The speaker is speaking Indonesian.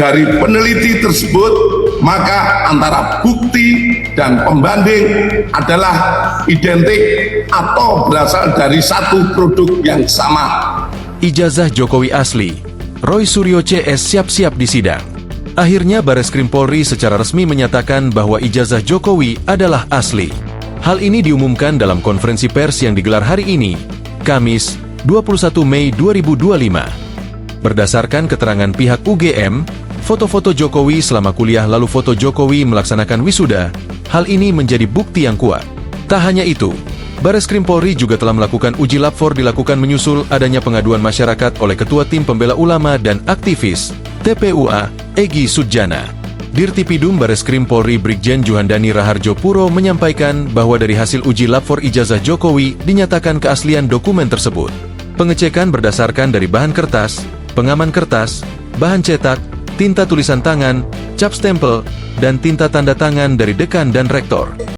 Dari peneliti tersebut, maka antara bukti dan pembanding adalah identik atau berasal dari satu produk yang sama. Ijazah Jokowi asli. Roy Suryo CS siap-siap di sidang. Akhirnya Bareskrim Polri secara resmi menyatakan bahwa ijazah Jokowi adalah asli. Hal ini diumumkan dalam konferensi pers yang digelar hari ini, Kamis, 21 Mei 2025. Berdasarkan keterangan pihak UGM, foto-foto Jokowi selama kuliah lalu foto Jokowi melaksanakan wisuda, hal ini menjadi bukti yang kuat. Tak hanya itu, Bareskrim Polri juga telah melakukan uji lapor dilakukan menyusul adanya pengaduan masyarakat oleh Ketua Tim Pembela Ulama dan Aktivis, TPUA, Egy Sudjana. Dirtipidum Bareskrim Polri Brigjen Juhandani Raharjo Puro menyampaikan bahwa dari hasil uji lapor ijazah Jokowi dinyatakan keaslian dokumen tersebut. Pengecekan berdasarkan dari bahan kertas, pengaman kertas, bahan cetak, tinta tulisan tangan, cap stempel, dan tinta tanda tangan dari dekan dan rektor.